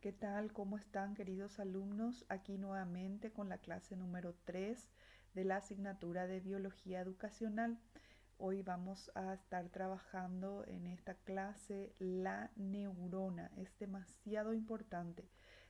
¿Qué tal? ¿Cómo están, queridos alumnos? Aquí nuevamente con la clase número 3 de la asignatura de Biología Educacional. Hoy vamos a estar trabajando en esta clase la neurona. Es demasiado importante.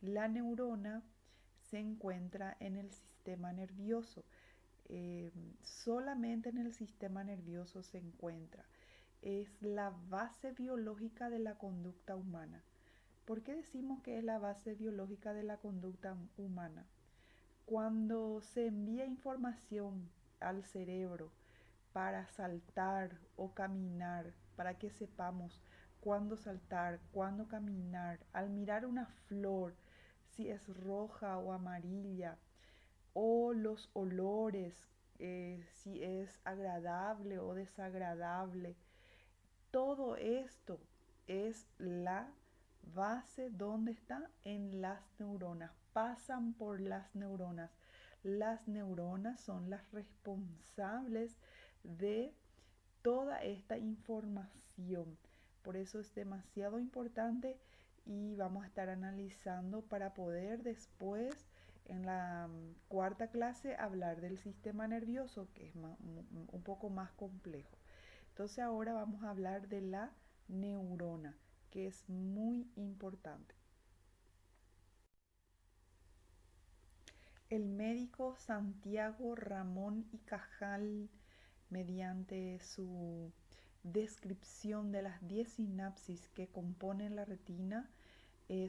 La neurona se encuentra en el sistema nervioso. Solamente en el sistema nervioso se encuentra. Es la base biológica de la conducta humana. ¿Por qué decimos que es la base biológica de la conducta humana? Cuando se envía información al cerebro para saltar o caminar, para que sepamos cuándo saltar, cuándo caminar, al mirar una flor, si es roja o amarilla, o los olores, si es agradable o desagradable, todo esto es la base donde está en las neuronas, pasan por las neuronas. Las neuronas son las responsables de toda esta información. Por eso es demasiado importante y vamos a estar analizando para poder después en la cuarta clase hablar del sistema nervioso, que es un poco más complejo. Entonces ahora vamos a hablar de la neurona, que es muy importante. El médico Santiago Ramón y Cajal, mediante su descripción de las 10 sinapsis que componen la retina,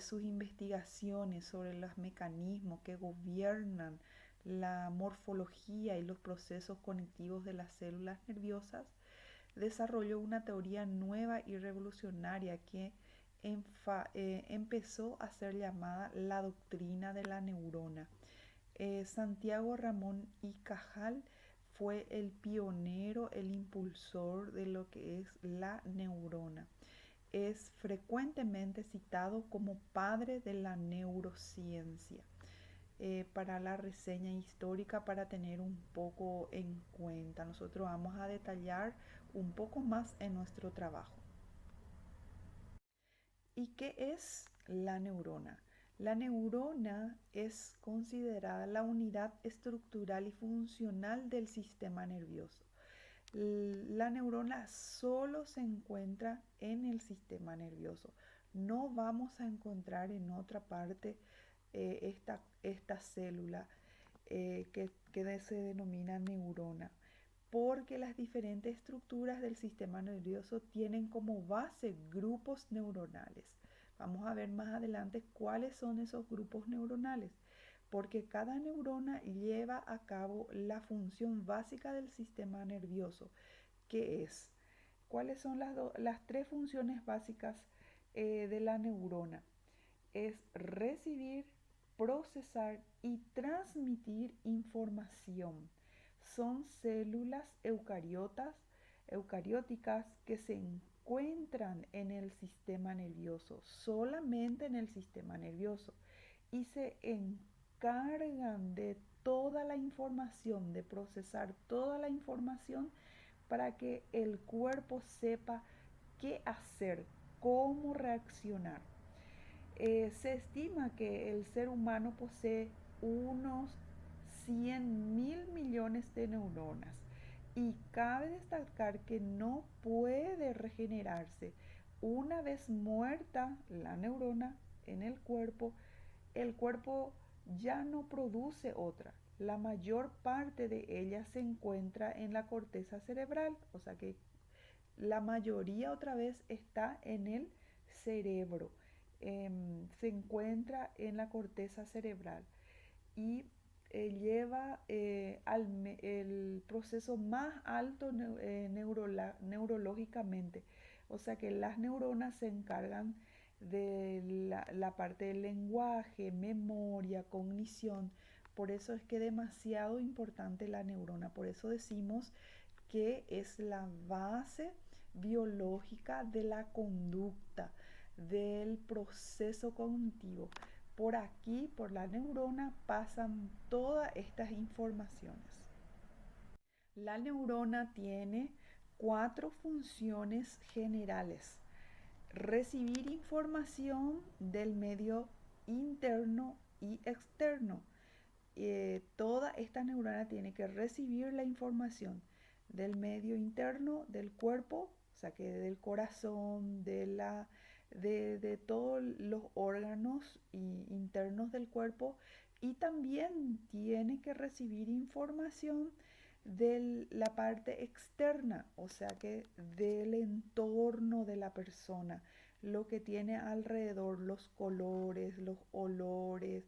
sus investigaciones sobre los mecanismos que gobiernan la morfología y los procesos cognitivos de las células nerviosas, desarrolló una teoría nueva y revolucionaria que empezó a ser llamada la doctrina de la neurona. Santiago Ramón y Cajal fue el pionero, el impulsor de lo que es la neurona. Es frecuentemente citado como padre de la neurociencia. Para la reseña histórica, para tener un poco en cuenta, nosotros vamos a detallar un poco más en nuestro trabajo. ¿Y qué es la neurona? La neurona es considerada la unidad estructural y funcional del sistema nervioso. La neurona solo se encuentra en el sistema nervioso. No vamos a encontrar en otra parte esta célula que se denomina neurona, porque las diferentes estructuras del sistema nervioso tienen como base grupos neuronales. Vamos a ver más adelante cuáles son esos grupos neuronales, porque cada neurona lleva a cabo la función básica del sistema nervioso, que es, ¿cuáles son las tres funciones básicas de la neurona? Es recibir, procesar y transmitir información. Son células eucarióticas que se encuentran en el sistema nervioso, solamente en el sistema nervioso, y se encargan de toda la información, de procesar toda la información para que el cuerpo sepa qué hacer, cómo reaccionar. Se estima que el ser humano posee unos 100.000 millones de neuronas y cabe destacar que no puede regenerarse. Una vez muerta la neurona en el cuerpo ya no produce otra. La mayor parte de ella se encuentra en la corteza cerebral, o sea que la mayoría otra vez está en el cerebro. Se encuentra en la corteza cerebral y lleva el proceso más alto neurológicamente. O sea que las neuronas se encargan de la parte del lenguaje, memoria, cognición. Por eso es que es demasiado importante la neurona. Por eso decimos que es la base biológica de la conducta, del proceso cognitivo. Por aquí, por la neurona, pasan todas estas informaciones. La neurona tiene 4 funciones generales. Recibir información del medio interno y externo. Toda esta neurona tiene que recibir la información del medio interno del cuerpo, o sea que del corazón, de todos los órganos internos del cuerpo, y también tiene que recibir información de la parte externa, o sea que del entorno de la persona, lo que tiene alrededor, los colores, los olores,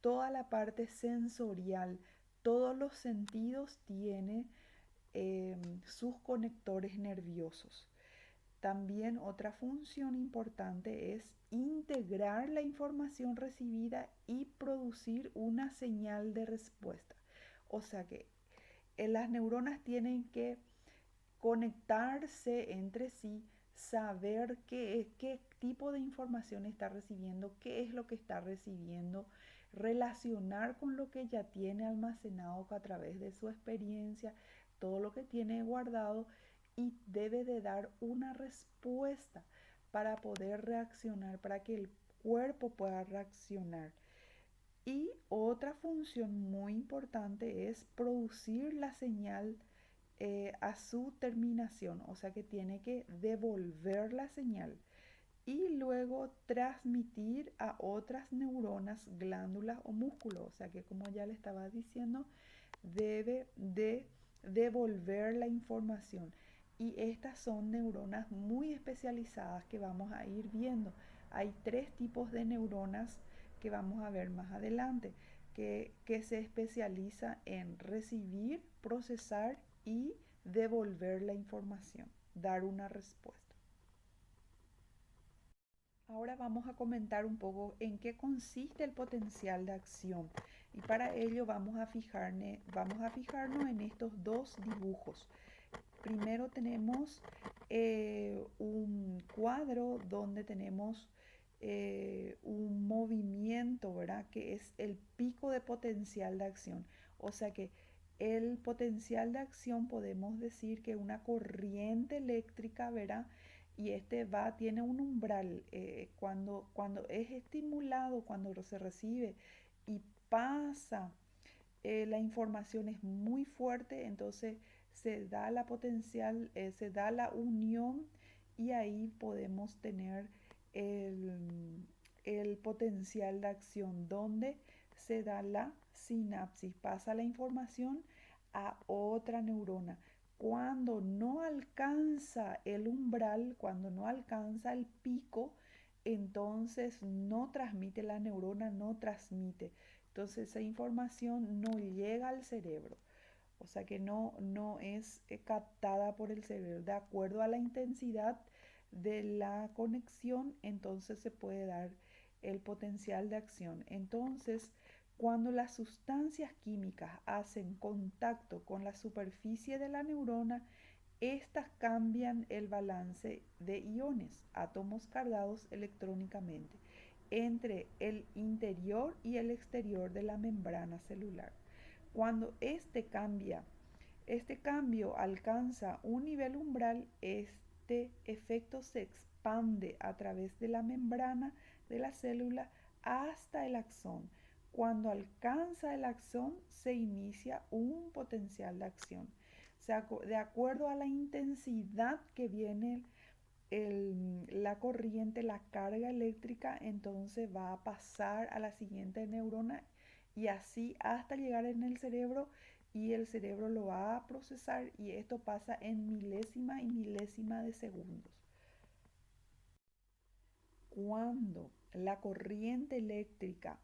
toda la parte sensorial, todos los sentidos tiene sus conectores nerviosos. También otra función importante es integrar la información recibida y producir una señal de respuesta. O sea que las neuronas tienen que conectarse entre sí, saber qué tipo de información está recibiendo, qué es lo que está recibiendo, relacionar con lo que ya tiene almacenado a través de su experiencia, todo lo que tiene guardado, y debe de dar una respuesta para poder reaccionar, para que el cuerpo pueda reaccionar. Y otra función muy importante es producir la señal a su terminación, o sea que tiene que devolver la señal y luego transmitir a otras neuronas, glándulas o músculos, o sea que, como ya le estaba diciendo, debe de devolver la información. Y estas son neuronas muy especializadas que vamos a ir viendo. Hay tres tipos de neuronas que vamos a ver más adelante, que se especializa en recibir, procesar y devolver la información, dar una respuesta. Ahora vamos a comentar un poco en qué consiste el potencial de acción, y para ello vamos a fijarnos en estos dos dibujos. Primero tenemos un cuadro donde tenemos un movimiento, ¿verdad? Que es el pico de potencial de acción. O sea que el potencial de acción podemos decir que una corriente eléctrica, ¿verdad? Y tiene un umbral. Cuando es estimulado, cuando se recibe y pasa, la información es muy fuerte, entonces se da la potencial, se da la unión, y ahí podemos tener el potencial de acción donde se da la sinapsis, pasa la información a otra neurona. Cuando no alcanza el umbral, cuando no alcanza el pico, entonces no transmite la neurona, no transmite. Entonces esa información no llega al cerebro, o sea que no es captada por el cerebro. De acuerdo a la intensidad de la conexión, entonces se puede dar el potencial de acción. Entonces, cuando las sustancias químicas hacen contacto con la superficie de la neurona, estas cambian el balance de iones, átomos cargados electrónicamente, entre el interior y el exterior de la membrana celular. Cuando este cambio alcanza un nivel umbral, este efecto se expande a través de la membrana de la célula hasta el axón. Cuando alcanza el axón, se inicia un potencial de acción. O sea, de acuerdo a la intensidad que viene la corriente, la carga eléctrica, entonces va a pasar a la siguiente neurona, y así hasta llegar en el cerebro, y el cerebro lo va a procesar, y esto pasa en milésima y milésima de segundos. Cuando la corriente eléctrica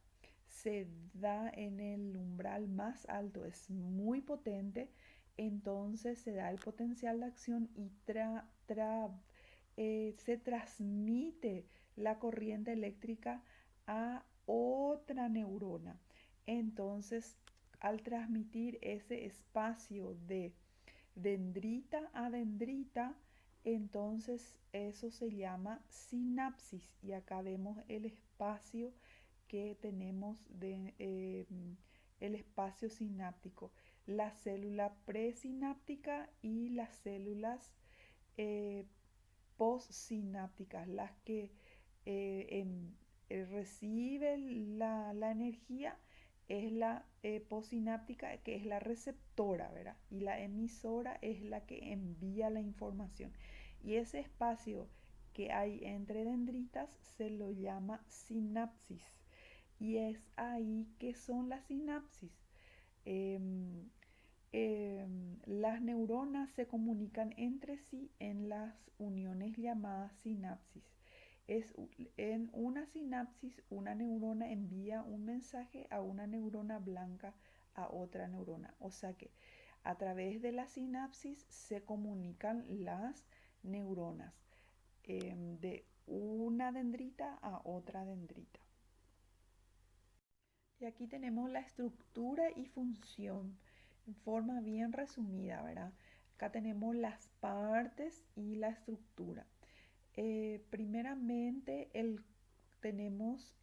se da en el umbral más alto, es muy potente, entonces se da el potencial de acción y se transmite la corriente eléctrica a otra neurona. Entonces, al transmitir ese espacio de dendrita a dendrita, entonces eso se llama sinapsis. Y acá vemos el espacio que tenemos el espacio sináptico, la célula presináptica y las células eh, postsinápticas, las que recibe la energía es la postsináptica, que es la receptora, ¿verdad? Y la emisora es la que envía la información. Y ese espacio que hay entre dendritas se lo llama sinapsis. Y es ahí que son las sinapsis. Em, las neuronas se comunican entre sí en las uniones llamadas sinapsis. Es, en una sinapsis, una neurona envía un mensaje a una neurona blanca a otra neurona. O sea que a través de la sinapsis se comunican las neuronas de una dendrita a otra dendrita. Y aquí tenemos la estructura y función en forma bien resumida, ¿verdad? Acá tenemos las partes y la estructura. Primeramente tenemos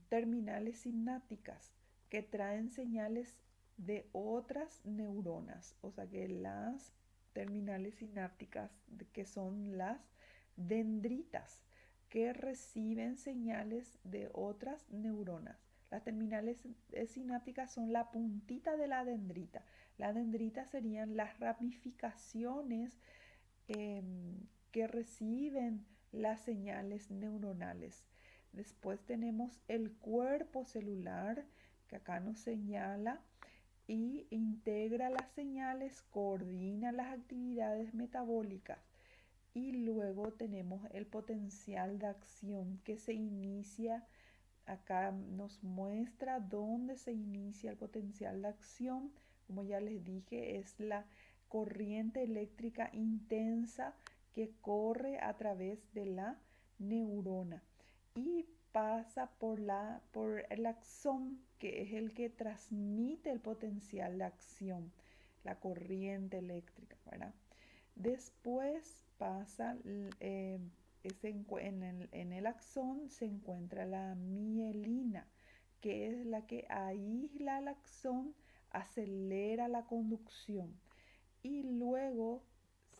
terminales sinápticas que traen señales de otras neuronas, o sea que las terminales sinápticas que son las dendritas que reciben señales de otras neuronas. Las terminales sinápticas son la puntita de la dendrita. La dendrita serían las ramificaciones eh, que reciben las señales neuronales. Después tenemos el cuerpo celular, que acá nos señala y integra las señales, coordina las actividades metabólicas. Y luego tenemos el potencial de acción que se inicia. Acá nos muestra dónde se inicia el potencial de acción. Como ya les dije, es la corriente eléctrica intensa que corre a través de la neurona y pasa por el axón, que es el que transmite el potencial de acción, la corriente eléctrica, ¿verdad? Después pasa, en el axón se encuentra la mielina, que es la que aísla el axón, acelera la conducción. Y luego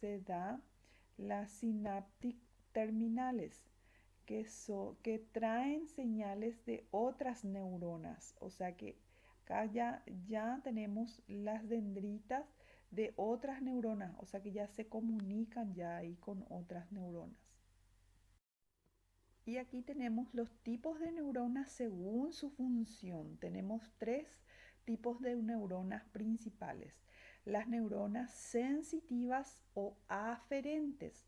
se da las sinápticas terminales, que traen señales de otras neuronas. O sea que acá ya tenemos las dendritas de otras neuronas, o sea que ya se comunican ya ahí con otras neuronas. Y aquí tenemos los tipos de neuronas según su función. Tenemos tres tipos de neuronas principales. Las neuronas sensitivas o aferentes,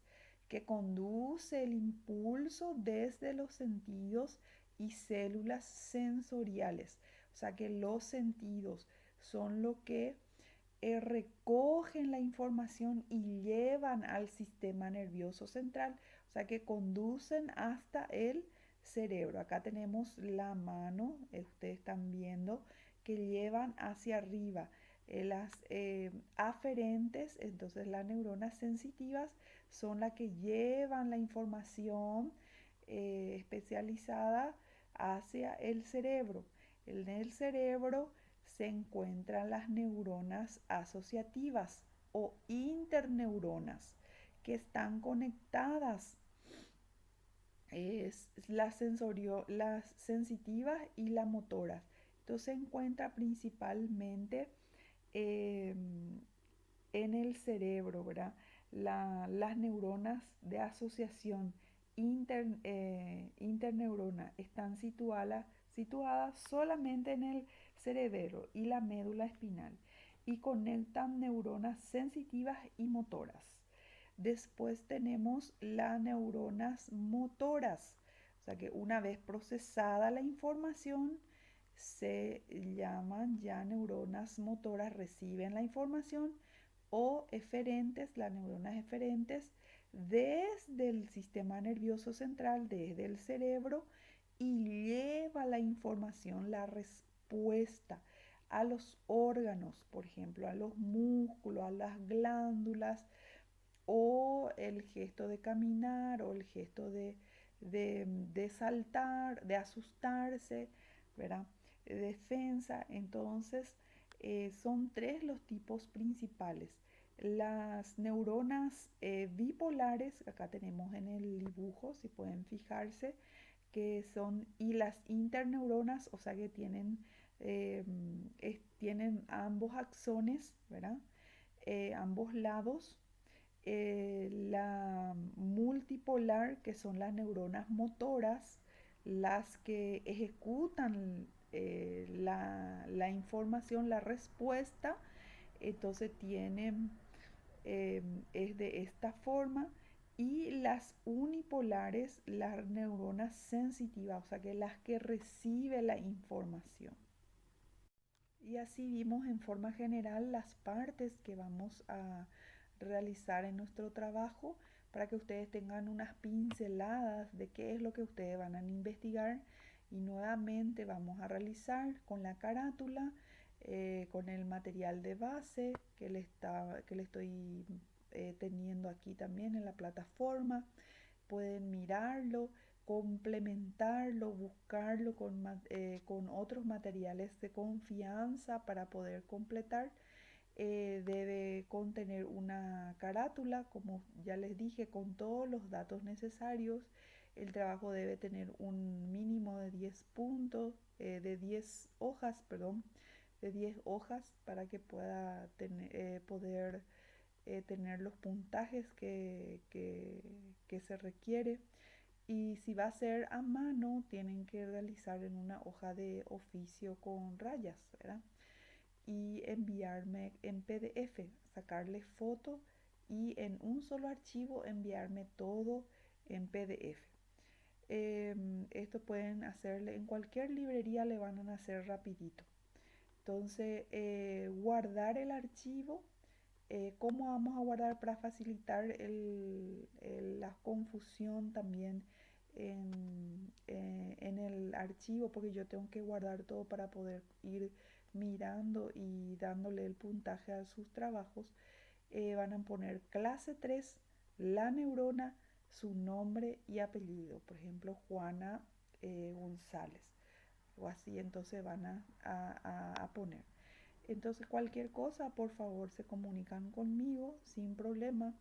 que conduce el impulso desde los sentidos y células sensoriales. O sea que los sentidos son lo que recogen la información y llevan al sistema nervioso central, o sea que conducen hasta el cerebro. Acá tenemos la mano, ustedes están viendo, que llevan hacia arriba. Las aferentes, entonces las neuronas sensitivas, son las que llevan la información especializada hacia el cerebro. En el cerebro se encuentran las neuronas asociativas o interneuronas que están conectadas. Es las sensitivas y las motoras. Entonces se encuentra principalmente eh, en el cerebro, ¿verdad? Las neuronas de asociación interneurona están situadas solamente en el cerebelo y la médula espinal y conectan neuronas sensitivas y motoras. Después tenemos las neuronas motoras, o sea que una vez procesada la información, se llaman ya neuronas motoras, reciben la información, o eferentes, las neuronas eferentes, desde el sistema nervioso central, desde el cerebro, y lleva la información, la respuesta a los órganos, por ejemplo, a los músculos, a las glándulas, o el gesto de caminar, o el gesto de saltar, de asustarse, ¿verdad? Defensa. Entonces, son tres los tipos principales. Las neuronas bipolares, acá tenemos en el dibujo, si pueden fijarse, que son, y las interneuronas, o sea que tienen ambos axones, ¿verdad? Ambos lados. La multipolar, que son las neuronas motoras, las que ejecutan la información, la respuesta, entonces es de esta forma. Y las unipolares, las neuronas sensitivas, o sea que las que reciben la información. Y así vimos en forma general las partes que vamos a realizar en nuestro trabajo para que ustedes tengan unas pinceladas de qué es lo que ustedes van a investigar. Y nuevamente vamos a realizar con la carátula, con el material de base que le estoy teniendo aquí también en la plataforma. Pueden mirarlo, complementarlo, buscarlo con otros materiales de confianza para poder completar. Debe contener una carátula, como ya les dije, con todos los datos necesarios. El trabajo debe tener un mínimo de 10 puntos, de 10 hojas, perdón, de 10 hojas para que pueda poder tener los puntajes que se requiere. Y si va a ser a mano, tienen que realizar en una hoja de oficio con rayas, ¿verdad? Y enviarme en PDF, sacarle foto y en un solo archivo enviarme todo en PDF. Esto pueden hacerle en cualquier librería, le van a hacer rapidito. Entonces, guardar el archivo. ¿Cómo vamos a guardar para facilitar la confusión también en el archivo? Porque yo tengo que guardar todo para poder ir mirando y dándole el puntaje a sus trabajos. Van a poner clase 3, la neurona, su nombre y apellido. Por ejemplo, Juana González. O así entonces van a poner. Entonces cualquier cosa, por favor, se comunican conmigo sin problema.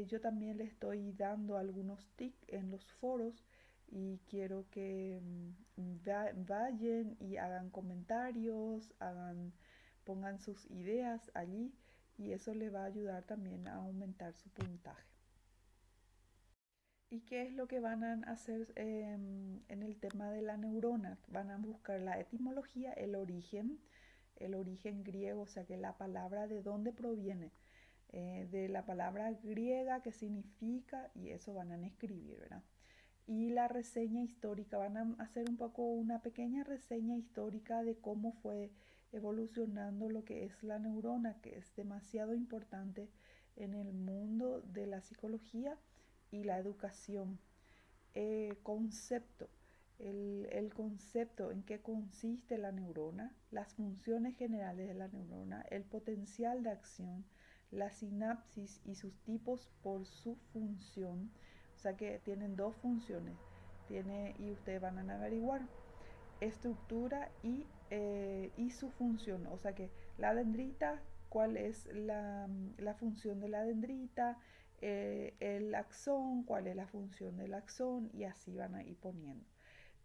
Yo también les estoy dando algunos tips en los foros y quiero que vayan y hagan comentarios, pongan sus ideas allí y eso le va a ayudar también a aumentar su puntaje. ¿Y qué es lo que van a hacer en el tema de la neurona? Van a buscar la etimología, el origen griego, o sea que la palabra de dónde proviene, de la palabra griega que significa, y eso van a escribir, ¿verdad? Y la reseña histórica, van a hacer un poco una pequeña reseña histórica de cómo fue evolucionando lo que es la neurona, que es demasiado importante en el mundo de la psicología y la educación. Concepto. El concepto en qué consiste la neurona, las funciones generales de la neurona, el potencial de acción, la sinapsis y sus tipos por su función. O sea que tienen dos funciones. Y ustedes van a averiguar estructura y su función. O sea que la dendrita, cuál es la función de la dendrita, el axón, cuál es la función del axón y así van a ir poniendo.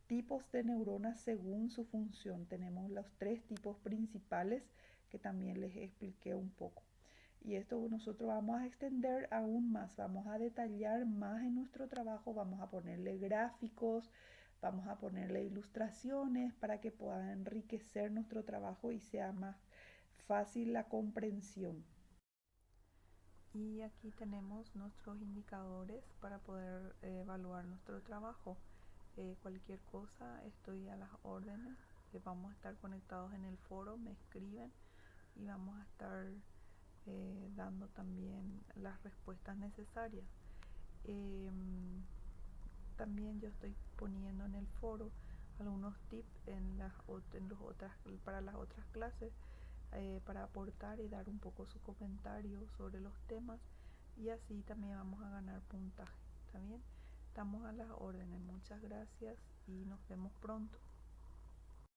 Tipos de neuronas según su función. Tenemos los tres tipos principales que también les expliqué un poco. Y esto nosotros vamos a extender aún más, vamos a detallar más en nuestro trabajo, vamos a ponerle gráficos, vamos a ponerle ilustraciones para que puedan enriquecer nuestro trabajo y sea más fácil la comprensión. Y aquí tenemos nuestros indicadores para poder evaluar nuestro trabajo. Cualquier cosa estoy a las órdenes. Vamos a estar conectados en el foro, me escriben y vamos a estar dando también las respuestas necesarias. También yo estoy poniendo en el foro algunos tips para las otras clases para aportar y dar un poco su comentario sobre los temas y así también vamos a ganar puntaje. ¿Está bien? Estamos a las órdenes. Muchas gracias y nos vemos pronto.